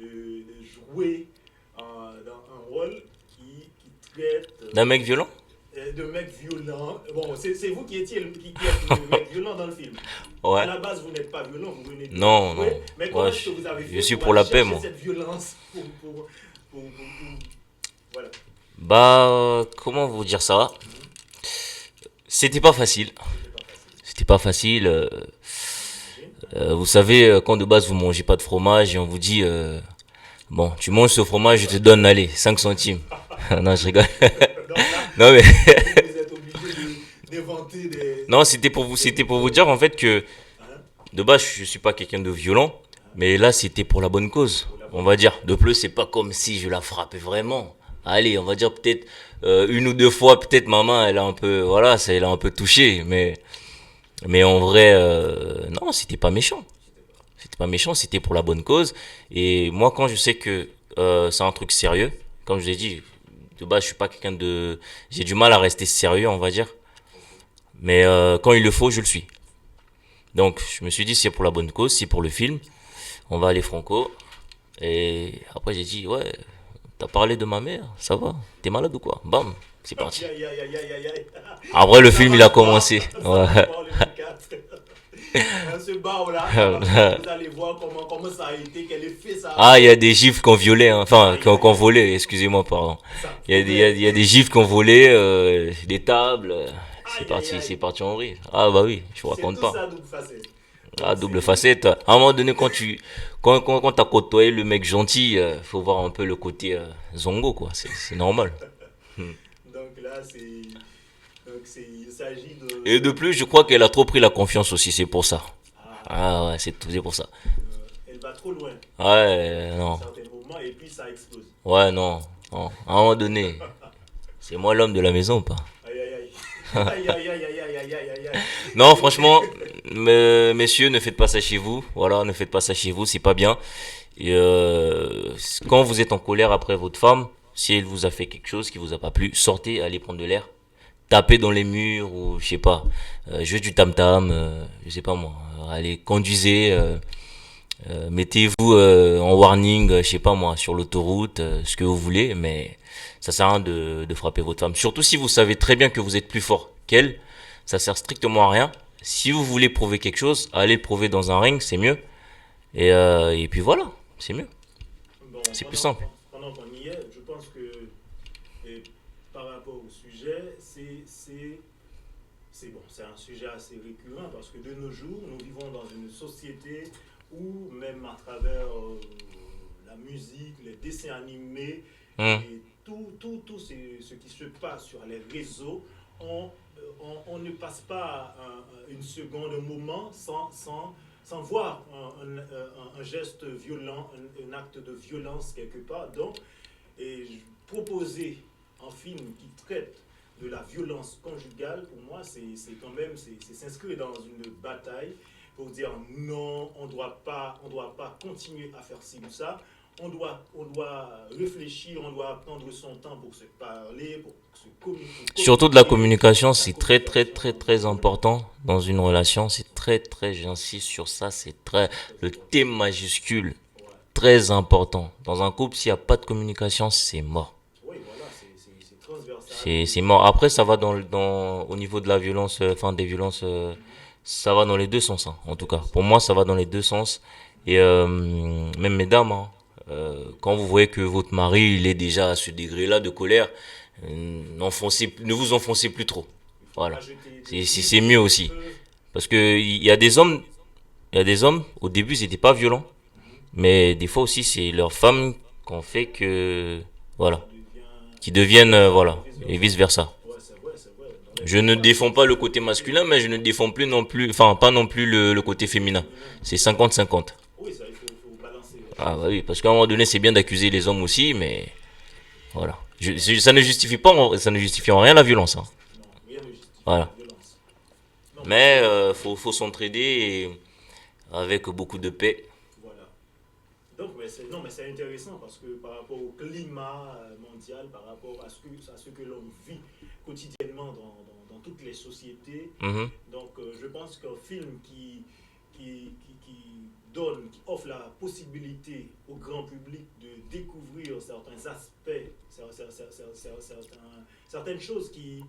de jouer dans un rôle qui traite D'un mec violent? de mec violent, bon, c'est vous qui êtes le mec violent dans le film. À Ouais. la base, vous n'êtes pas violent, vous venez de Non, jouer, non. mais comment Ouais, est-ce que vous avez je fait suis pour pour aller la paix, chercher moi. cette violence voilà. Bah, comment vous dire ça? C'était pas facile. C'était pas facile, C'était pas facile. j'imagine. Vous savez, quand de base vous mangez pas de fromage et on vous dit, bon, tu manges ce fromage, je te donne, allez, 5 centimes. Non, je rigole. Donc là, Non, mais, vous êtes obligé d'éventer des. non, c'était pour vous dire en fait que Hein, de base je suis pas quelqu'un de violent, mais là c'était pour la bonne cause, pour la on bonne va dire. De plus, c'est pas comme si je la frappais vraiment. Allez, on va dire peut-être une ou deux fois, peut-être ma main, elle a un peu, voilà, elle a un peu touché, mais en vrai, non, c'était pas méchant. C'était pas méchant, c'était pour la bonne cause. Et moi, quand je sais que c'est un truc sérieux, comme je l'ai dit, de base, je suis pas quelqu'un de, j'ai du mal à rester sérieux, on va dire. Mais quand il le faut, je le suis. Donc, je me suis dit, c'est pour la bonne cause, c'est pour le film, on va aller franco. Et après, j'ai dit, ouais, t'as parlé de ma mère, ça va, t'es malade ou quoi? Bam, c'est parti. aïe, aïe, aïe, aïe, aïe, aïe. Après, le Ça film, va il a se voir, commencé. ça Ouais. va se voir le 24. Dans ce bar-là, vous allez voir comment ça a été, quel effet ça a Ah, il y fait. a des gifs qui ont violé, hein. Enfin, Aïe, qui aïe, ont aïe. volé, excusez-moi, pardon. Ça Il y a promet. des gifs qui ont volé, des tables, Aïe, aïe, c'est aïe. parti en vrille. Ah bah oui, je vous C'est raconte tout pas. ça double facette. Ah, Donc, double c'est. facette. À un moment donné, quand t'as côtoyé le mec gentil, faut voir un peu le côté zongo, quoi. C'est normal. Donc là, il s'agit Et de de. plus, je crois qu'elle a trop pris la confiance aussi, c'est pour ça. Ah, Ah ouais, c'est pour ça. elle va trop loin Ouais, à un non. certain moment et puis ça explose. Ouais, non. Non. À un moment donné, c'est moi l'homme de la maison ou pas? Aïe, aïe, aïe. Aïe, aïe, aïe, aïe, aïe, aïe, aïe, aïe. Non, franchement, messieurs, ne faites pas ça chez vous. Voilà, ne faites pas ça chez vous, c'est pas bien. Et quand vous êtes en colère après votre femme, si elle vous a fait quelque chose qui vous a pas plu, sortez, allez prendre de l'air. taper dans les murs ou je sais pas, jouer du tam-tam, je sais pas moi, allez, conduisez, mettez-vous en warning, je sais pas moi, sur l'autoroute, ce que vous voulez, mais ça sert à rien de frapper votre femme. Surtout si vous savez très bien que vous êtes plus fort qu'elle, ça sert strictement à rien. Si vous voulez prouver quelque chose, allez le prouver dans un ring, c'est mieux. Et puis voilà, c'est mieux. Bon, C'est plus simple. pendant qu'on y est, je pense que et par rapport au sujet, c'est bon, c'est un sujet assez récurrent parce que de nos jours, nous vivons dans une société où même à travers la musique, les dessins animés Hmm. et tout ce qui se passe sur les réseaux, on, on ne passe pas une seconde, un moment sans voir un geste violent, un acte de violence quelque part. Donc, proposer un film qui traite de la violence conjugale, pour moi, c'est quand même c'est s'inscrire dans une bataille pour dire non, on doit pas continuer à faire ci ou ça. On doit réfléchir, on doit prendre son temps pour se parler, pour se Surtout de la communiquer. communication, La c'est très très communication très joue un très rôle. important dans une relation. C'est très très, j'insiste sur ça, c'est très, Très le important. T majuscule, Ouais. très important. Dans un couple, s'il n'y a pas de communication, c'est mort. Oui, voilà, c'est transversal. C'est mort. Après, ça va au niveau de la violence, enfin des violences, ça va dans les deux sens, hein, en Les tout deux cas. Pour sens. moi, ça va dans les deux sens. Et même mesdames, hein, quand vous voyez que votre mari, il est déjà à ce degré-là de colère, ne vous enfoncez plus trop. Il ne faut pas Voilà. jeter de C'est l'huile mieux sur le aussi. feu. Parce que il y a des hommes, au début, ils n'étaient pas violents. Mhm. Mais des fois aussi, c'est leur femme qu'on fait que, voilà, Ça devient qui et vice deviennent, versa, voilà, et vice et versa. vice versa. Ouais, c'est vrai, c'est vrai. Dans les Je deux ne cas, défends pas le côté masculin, mais je ne défends plus non plus, enfin, pas non plus le le côté côté féminin. féminin. C'est Ouais. 50-50. Oui, ça, faut balancer les Ah, bah choses. oui, parce qu'à un moment donné, c'est bien d'accuser les hommes aussi, mais voilà. Ça ne justifie pas, ça ne justifie en rien la violence, hein. Non, rien ne justifie la Voilà. violence. Non, mais Mais, faut s'entraider avec beaucoup de paix. voilà. Donc, non, mais c'est intéressant parce que par rapport au climat mondial, par rapport à ce que l'on vit quotidiennement dans toutes les sociétés, Mhm. donc je pense qu'un film qui donne, qui offre la possibilité au grand public de découvrir certains aspects, certaines choses qui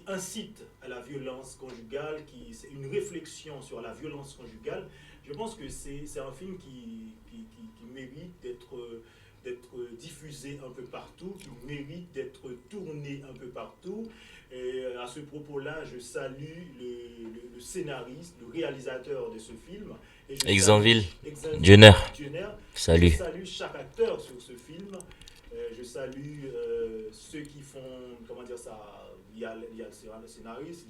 incitent à la violence conjugale, c'est une réflexion sur la violence conjugale. Je pense que c'est un film qui mérite d'être diffusé un peu partout, qui mérite d'être tourné un peu partout. Et à ce propos-là, je salue le scénariste, le réalisateur de ce film, et je salue Exanville, Exanville Jenner, Jenner, et je salut. salue chaque acteur sur ce film. Je salue ceux qui font, comment dire ça, il y a le scénariste,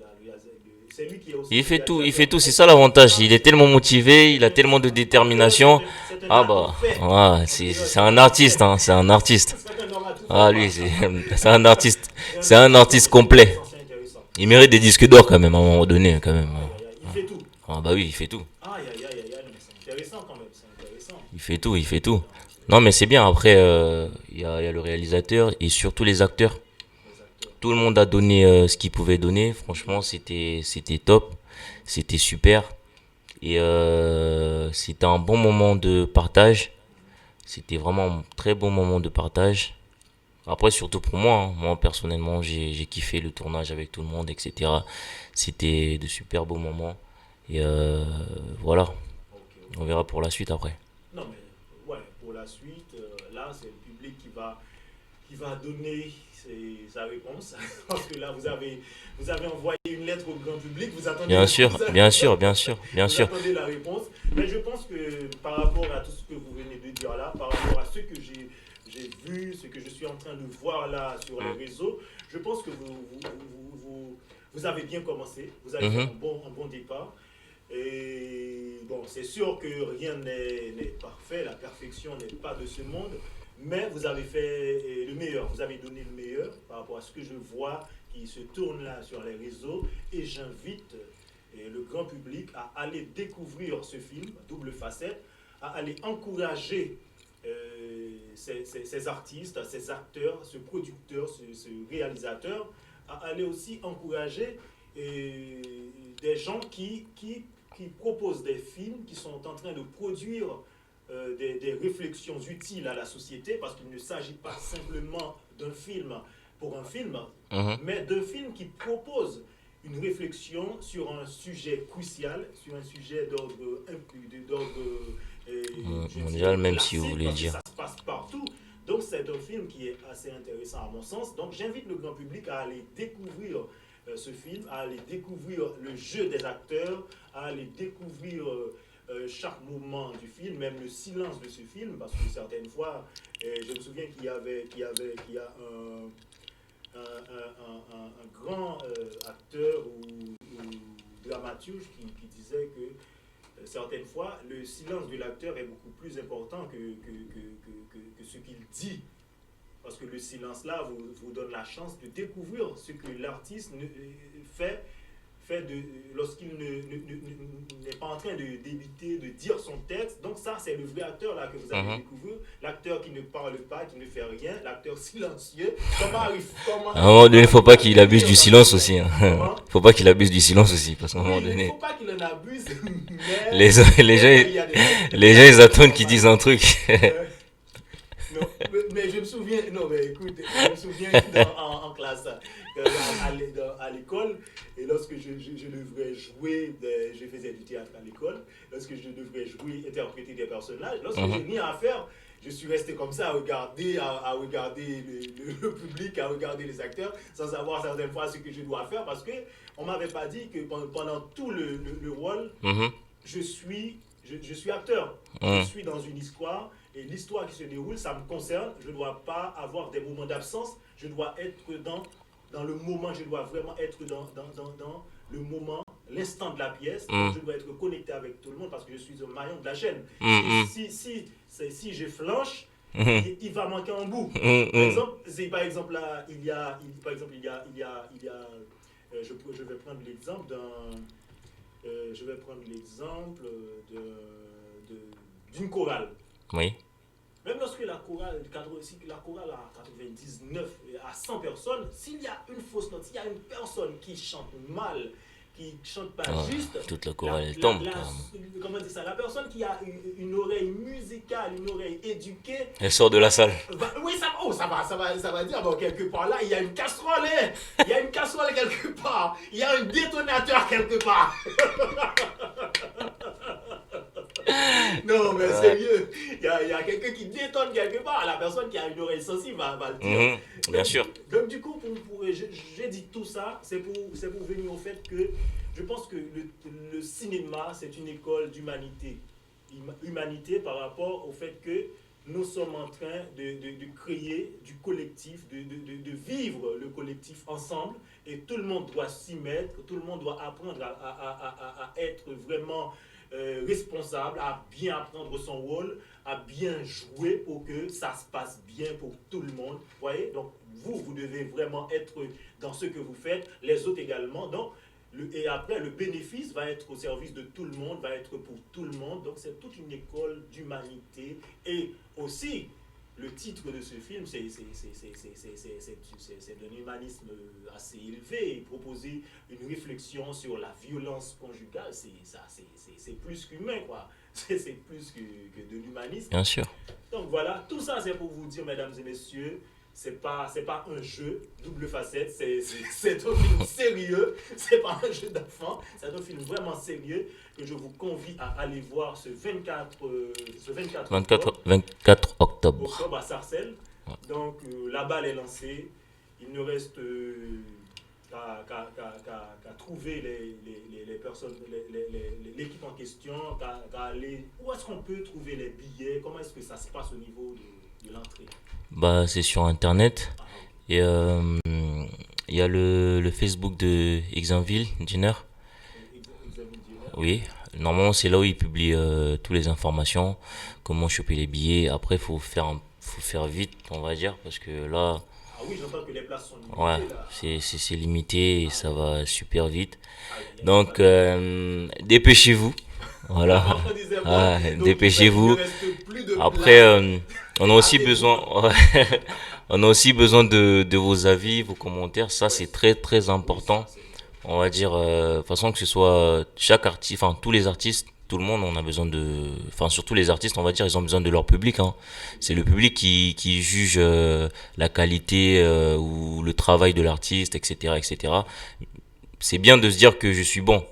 c'est lui qui est aussi le Il fait réalisateur tout, c'est ça l'avantage. Il est tellement motivé, il a tellement de en dehors, détermination. c'est un Ah artiste bah, fait. ouais, En dehors, c'est c'est un un artiste artiste, fait. hein, c'est un artiste. C'est un homme à tout Ah faire, lui, quoi. c'est un artiste, C'est un c'est un artiste, non, artiste mais c'est complet. intéressant, c'est intéressant. Il mérite des disques d'or quand même, à un moment donné, quand même. Aïe, aïe, aïe. Il fait tout. Ah bah oui, il fait tout. Aïe, aïe, aïe, aïe, aïe, mais c'est intéressant quand même, c'est intéressant. Il fait tout, il fait tout. Donc, Non mais c'est bien, après, il y a le réalisateur et surtout les acteurs. les acteurs. Tout le monde a donné ce qu'il pouvait donner. Franchement, c'était top. C'était super. Et c'était un bon moment de partage. C'était vraiment un très bon moment de partage. Après, surtout pour moi, hein. Moi personnellement, j'ai kiffé le tournage avec tout le monde, etc. C'était de super beaux moments. Et voilà, Ok, on ok. verra pour la suite après. Non, mais ouais, pour la suite, là, c'est le public qui va donner sa réponse. Parce que là, vous avez envoyé une lettre au grand public, Bien sûr, bien sûr, bien sûr, bien vous sûr. attendez la réponse. Mais je pense que par rapport à tout ce que vous venez de dire là, par rapport à ce que j'ai vu, ce que je suis en train de voir là sur les réseaux, je pense que vous avez bien commencé, vous avez fait Mhm. un bon départ. Et bon, c'est sûr que rien n'est parfait, la perfection n'est pas de ce monde, mais vous avez fait le meilleur, vous avez donné le meilleur par rapport à ce que je vois qui se tourne là sur les réseaux, et j'invite le grand public à aller découvrir ce film, Double Facette, à aller encourager ces artistes, ces acteurs, ce producteur, ce réalisateur, à aller aussi encourager des gens qui proposent des films, qui sont en train de produire des réflexions utiles à la société, parce qu'il ne s'agit pas simplement d'un film pour un film, Mhm. mais d'un film qui propose une réflexion sur un sujet crucial, sur un sujet d'ordre je Mondial, dirais même si vous classique, voulez parce que dire. ça se passe partout. Donc c'est un film qui est assez intéressant à mon sens. Donc j'invite le grand public à aller découvrir ce film, à aller découvrir le jeu des acteurs, à aller découvrir chaque moment du film, même le silence de ce film, parce que certaines fois, je me souviens qu'il y a un grand acteur ou dramaturge qui disait que certaines fois, le silence de l'acteur est beaucoup plus important que ce qu'il dit. Parce que le silence-là vous donne la chance de découvrir ce que l'artiste fait, lorsqu'il n'est pas en train de débiter, de dire son texte. Donc ça, c'est le vrai acteur là que vous allez Mhm. découvrir. L'acteur qui ne parle pas, qui ne fait rien, l'acteur silencieux. À un moment donné, faut pas qu'il abuse écrire du dans silence le aussi, hein. comment. Faut pas qu'il abuse du silence aussi, parce qu'à un moment Oui, il ne donné, faut pas qu'il en abuse, mais les, les gens, il y a des textes les gens, ils attendent qu'ils disent un truc. euh, non, mais je me souviens, non, mais écoute, je me souviens en classe, à l'école, et lorsque je devrais jouer, je faisais du théâtre à l'école, lorsque je devrais jouer, interpréter des personnages, lorsque Mhm. j'ai rien à faire, je suis resté comme ça à regarder le public, à regarder les acteurs, sans savoir certaines fois ce que je dois faire, parce que on m'avait pas dit que pendant tout le rôle, Mhm. je suis acteur. Je Mhm. suis dans une histoire et l'histoire qui se déroule, ça me concerne. Je ne dois pas avoir des moments d'absence. Je dois être dans le moment. Je dois vraiment être dans le moment, l'instant de la pièce. Donc, Mhm. je dois être connecté avec tout le monde parce que je suis un maillon de la chaîne. Mhm. Si je flanche, Mhm. il va manquer un bout. Mhm. Par exemple, là, je vais prendre l'exemple je vais prendre l'exemple d'une chorale. Oui. Même lorsque si la chorale a 99 à 100 personnes, s'il y a une fausse note, s'il y a une personne qui chante mal, qui chante pas Ah, juste, toute la chorale, elle tombe, carrément. comment dire ça, la personne qui a une oreille musicale, une oreille éduquée, Elle sort de la salle. oui, ça va dire, bon, quelque part là, il y a une casserole, hein. Il y a une casserole quelque part, il y a un détonateur quelque part. Non, mais sérieux, il y a quelqu'un qui détonne quelque part, la personne qui a une oreille sensible va le dire. Mhm. Bien sûr. Donc du coup, j'ai dit tout ça, c'est pour venir au fait que je pense que le cinéma, c'est une école d'humanité. Humanité par rapport au fait que nous sommes en train de créer du collectif, de vivre le collectif ensemble, et tout le monde doit s'y mettre, tout le monde doit apprendre à être vraiment responsable, à bien apprendre son rôle, à bien jouer pour que ça se passe bien pour tout le monde. Vous voyez? Donc vous devez vraiment être dans ce que vous faites, les autres également. Donc, et après, le bénéfice va être au service de tout le monde, va être pour tout le monde. Donc, c'est toute une école d'humanité. Et aussi, le titre de ce film, c'est d'un humanisme assez élevé. Proposer une réflexion sur la violence conjugale, c'est plus qu'humain, quoi. C'est plus que de l'humanisme. Bien sûr. Donc voilà, tout ça, c'est pour vous dire, mesdames et messieurs, c'est pas un jeu double facette, c'est un film sérieux, c'est pas un jeu d'enfant, c'est un film vraiment sérieux que je vous convie à aller voir ce 24 24 octobre. octobre à Sarcelles. Donc la balle est lancée, il ne reste qu'à trouver les personnes, l'équipe en question, qu'à aller. Où est-ce qu'on peut trouver les billets? Comment est-ce que ça se passe au niveau de l'entrée? Bah, c'est sur internet. Ah, Et il y a le Facebook de Exenville Dinner. Examine d'hiver. Oui. Normalement, c'est là où il publie toutes les informations, comment choper les billets. Après, faut faire vite, on va dire, parce que là, Ah oui, j'entends que les places sont limitées ouais, là. c'est limité et ça va super vite. Aïe, aïe, aïe, Donc, aïe. dépêchez-vous. Voilà. On disait bon, Ah, donc il ne dépêchez-vous. reste plus de Après, place. on a aussi Hâtez-vous. besoin, On a aussi besoin de vos avis, vos commentaires. Ça, Ouais, c'est très, très oui, ça important. c'est important. On va dire, de toute façon, que ce soit chaque artiste, enfin, tous les artistes, tout le monde, on a besoin de, enfin, surtout les artistes, on va dire, ils ont besoin de leur public, hein. C'est le Exactement. public qui juge la qualité ou le travail de l'artiste, etc., etc. C'est bien de se dire que je suis bon,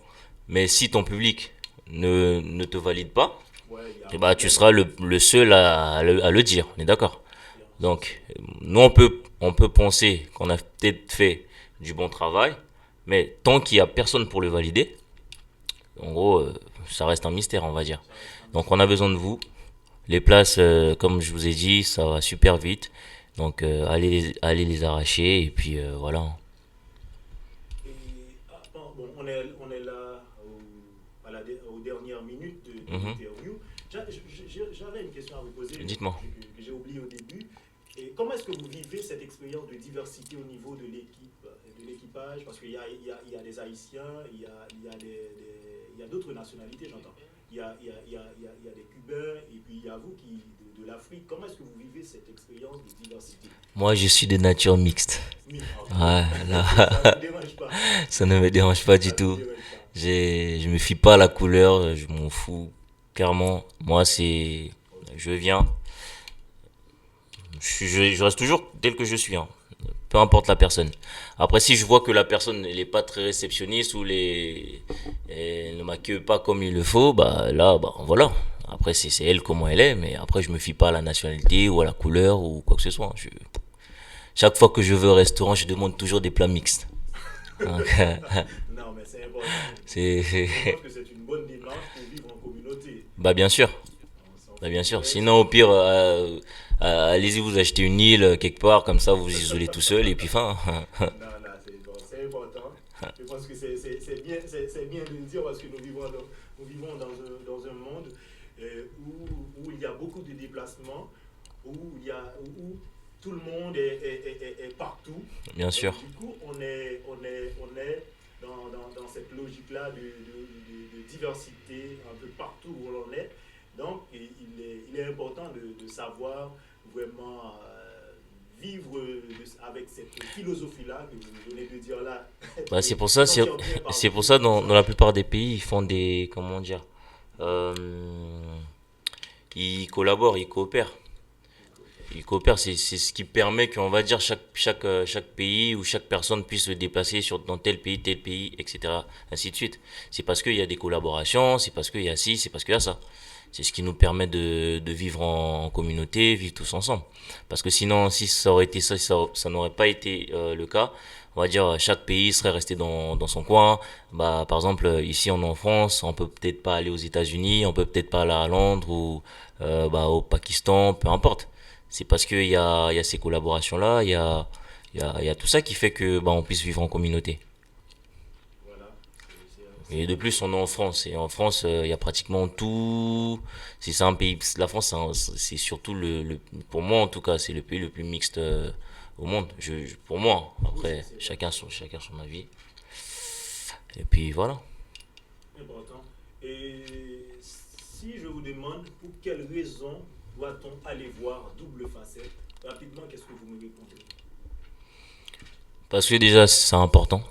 mais si ton public ne te valide pas, Ouais, il y a eh un ben, tu problème. seras le seul à le dire. On est d'accord? Bien, ça c'est Donc, nous, on peut penser qu'on a peut-être fait du bon travail, mais tant qu'il y a personne pour le valider, en gros, ça reste un mystère, on va dire. ça reste un Donc, on mystère. a besoin de vous. Les places, comme je vous ai dit, ça va super vite. Donc, allez les arracher et puis voilà. Et bon, on est là aux dernières minutes de Mhm. l'interview. J'avais une question à vous poser Dites-moi. que j'ai oublié au début. Et comment est-ce que vous vivez cette expérience de diversité au niveau de l'équipe, de l'équipage? Parce qu'il y a des Haïtiens, il y a d'autres nationalités, j'entends. Il y a des Cubains, et puis il y a vous de l'Afrique. Comment est-ce que vous vivez cette expérience de diversité? Moi, je suis de nature mixte. Ok. Ouais, là, Ça ne vous dérange pas. ça ne me dérange pas du Ça ne vous tout. dérange pas. Je me fie pas à la couleur, je m'en fous. Clairement, moi, c'est, Ok. je viens, je reste toujours tel que je suis, hein. Peu importe la personne. Après, si je vois que la personne elle est pas très réceptionniste ou elle ne m'accueille pas comme il le faut, bah là, bah voilà. Après, c'est elle comment elle est, mais après, je me fie pas à la nationalité ou à la couleur ou quoi que ce soit. Chaque fois que je vais au restaurant, je demande toujours des plats mixtes. Donc, Non, mais c'est important. Je c'est, pense que c'est une bonne démarche pour vivre en communauté. bah bien sûr, On bah fait bien du sûr. reste. Sinon, au pire, allez-y vous achetez une île quelque part, comme ça vous vous isolez tout seul et puis fin. Non, non, c'est bon, c'est important. Je pense que c'est bien de le dire parce que nous vivons dans un monde où il y a beaucoup de déplacements, où tout le monde est partout. Bien sûr. Donc, du coup, on est dans cette logique-là de diversité un peu partout où l'on est. Donc, il est important de savoir vraiment vivre avec cette philosophie-là que vous venez de dire là, Bah de c'est pour ça, se sentir bien c'est partout pour et ça tout dans ça. la plupart des pays ils font des, comment dire, euh, ils collaborent, ils coopèrent. Il coopère. Ils coopèrent, c'est ce qui permet qu'on va dire chaque pays ou chaque personne puisse se déplacer dans tel pays, etc. Ainsi de suite. C'est parce qu'il y a des collaborations, c'est parce qu'il y a ci, c'est parce qu'il y a ça. C'est ce qui nous permet de vivre en communauté, vivre tous ensemble. Parce que sinon, si ça aurait été ça, ça n'aurait pas été le cas. On va dire chaque pays serait resté dans son coin. Bah, par exemple, ici on est en France, on peut peut-être pas aller aux États-Unis, on peut peut-être pas aller à Londres ou bah, au Pakistan, peu importe. C'est parce il y a ces collaborations-là, il y a tout ça qui fait que bah, on puisse vivre en communauté. Voilà, Et c'est de un peu. plus, on est en France. Et en France, il y a pratiquement tout. C'est un pays. La France, c'est surtout pour moi en tout cas, c'est le pays le plus mixte au monde. Pour moi. Oui, Après, c'est vrai, c'est vrai. chacun son avis. Et puis voilà. Important. Et si je vous demande pour quelle raison doit-on aller voir Double Facette, rapidement, qu'est-ce que vous me répondez? Parce que déjà, c'est important.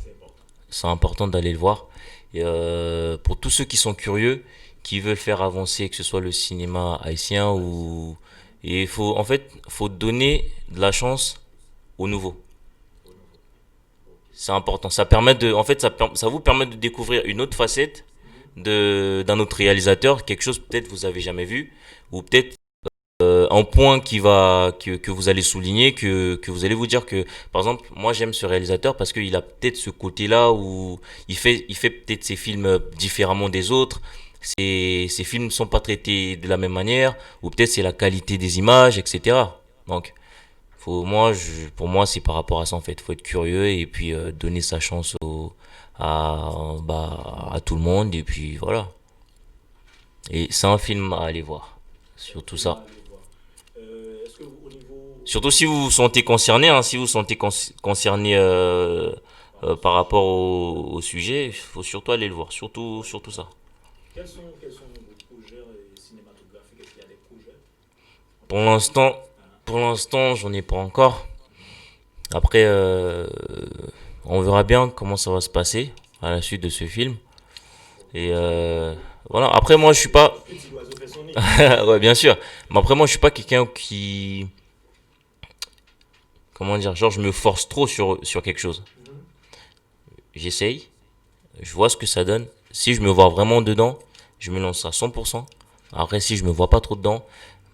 C'est important. C'est important d'aller le voir. Et pour tous ceux qui sont curieux, qui veulent faire avancer, que ce soit le cinéma haïtien Haïtien. ou, et il faut, en fait, faut donner de la chance aux nouveaux. Au nouveau. Ok. C'est important. Ça permet de, en fait, ça vous permet de découvrir une autre facette Mhm. d'un autre réalisateur, quelque chose peut-être vous avez jamais vu, ou peut-être un point que vous allez souligner, que vous allez vous dire que, par exemple, moi j'aime ce réalisateur parce qu'il a peut-être ce côté-là où il fait peut-être ses films différemment des autres. Ses films sont pas traités de la même manière, ou peut-être c'est la qualité des images, etc. Donc, pour moi, c'est par rapport à ça en fait. Faut être curieux et puis donner sa chance à tout le monde et puis voilà. Et c'est un film à aller voir. C'est un Surtout film à ça. aller voir. Est-ce que au niveau Surtout si vous vous sentez concerné, hein, si vous vous sentez concerné par le par rapport sujet, au sujet, il faut surtout aller le voir. faut aller le Surtout voir. ça. Quels sont vos projets cinématographiques? Est-ce qu'il y a des projets en Pour particulier? l'instant, Hein? Pour l'instant, j'en ai pas encore. Après, on verra bien comment ça va se passer à la suite de ce film. Et voilà. Après, moi, je suis pas. Petit oiseau fait son nid. Ouais, bien sûr. Mais après, moi, je suis pas quelqu'un qui. Comment dire? Genre, je me force trop sur quelque chose. Mhm. J'essaye, je vois ce que ça donne. Si je me vois vraiment dedans, je me lance à 100%. Après, si je me vois pas trop dedans,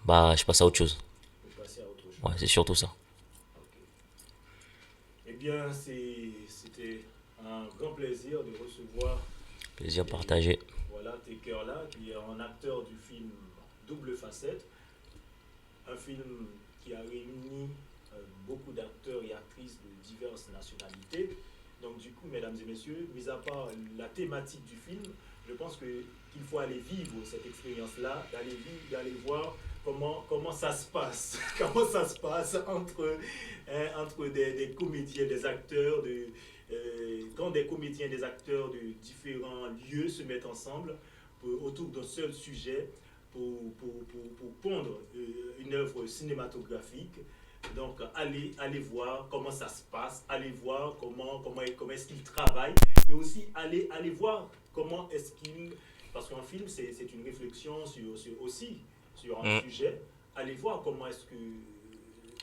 bah, je passe à autre chose. Vous passez à autre Ouais, chose. c'est surtout ça. Ok. Eh bien, c'était un grand plaisir de recevoir Plaisir et partagé. voilà tes cœurs là, qui est un acteur du film Double Facette, un film qui a réuni beaucoup d'acteurs et actrices de diverses nationalités. Donc du coup, mesdames et messieurs, mis à part la thématique du film, je pense qu'il faut aller vivre cette expérience-là, d'aller voir comment ça se passe, comment ça se passe entre des comédiens, des acteurs, quand des comédiens et des acteurs de différents lieux se mettent ensemble autour d'un seul sujet pour pondre une œuvre cinématographique. Donc, allez voir comment ça se passe, allez voir comment est-ce qu'il travaille, et aussi allez voir comment est-ce qu'il... Parce qu'un film, c'est une réflexion aussi sur un Mm. sujet. Allez voir comment est-ce que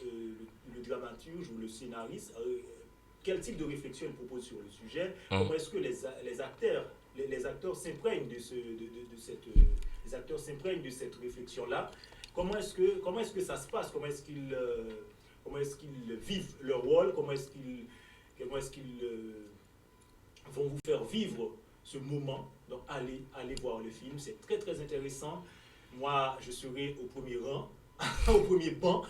le dramaturge ou le scénariste, quel type de réflexion il propose sur le sujet, Mm. comment est-ce que les acteurs s'imprègnent de cette... les acteurs s'imprègnent de cette réflexion-là. Comment est-ce que ça se passe? Comment est-ce qu'ils vivent leur rôle? Comment est-ce qu'ils vont vous faire vivre ce moment? Donc allez voir le film, c'est très très intéressant. Moi, je serai au premier rang, au premier banc,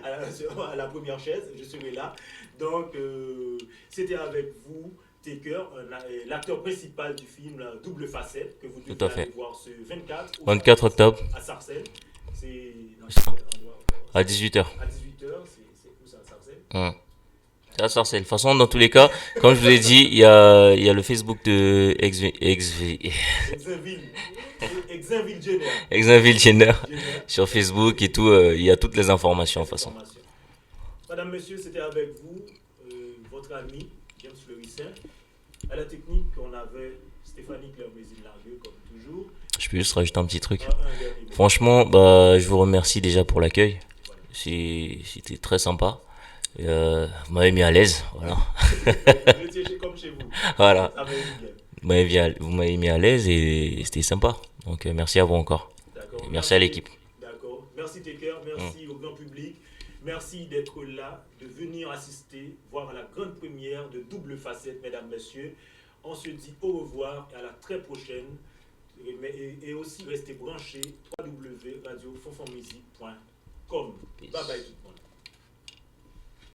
à la première chaise, je serai là. Donc, c'était avec vous, Taker, l'acteur principal du film Double Facette, que vous Tout devez à aller fait. voir ce 24 24 octobre à Sarcelles. C'est à 18h. à 18h, c'est où ça, à Sarcelles? C'est à Sarcelles. De toute façon, dans tous les cas, comme je vous ai dit, il y a le Facebook de Exinville, Exinville Jenner. Exinville Jenner Jenner, sur Facebook et tout. Il y a toutes les informations de les toute façon. informations. Madame, Monsieur, c'était avec vous, votre ami James Fleurissin. À la technique, on avait Stéphanie Claire-Mézine-Largueux, comme toujours. Je peux juste rajouter un petit truc. Un dernier mot. Franchement, bah, je vous remercie déjà pour l'accueil. Voilà. C'était très sympa. Vous m'avez mis à l'aise, voilà. Vous étiez comme chez vous. Voilà. Ça va être bien. Vous m'avez mis à l'aise et c'était sympa. Donc merci à vous encore. D'accord. Et merci à l'équipe. D'accord. Merci Taker, merci au grand public. Merci d'être là, de venir assister, voir la grande première de Double Facette, mesdames, messieurs. On se dit au revoir et à la très prochaine. Et aussi restez branchés www.radiofonfonmusique.com. Bye bye.